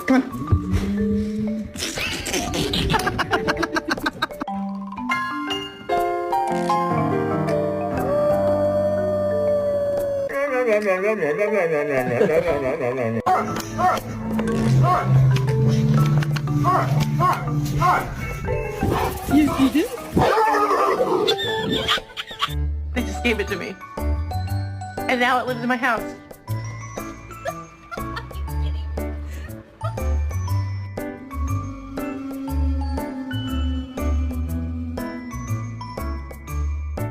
Come on. You did? They just gave it to me. And now it lives in my house.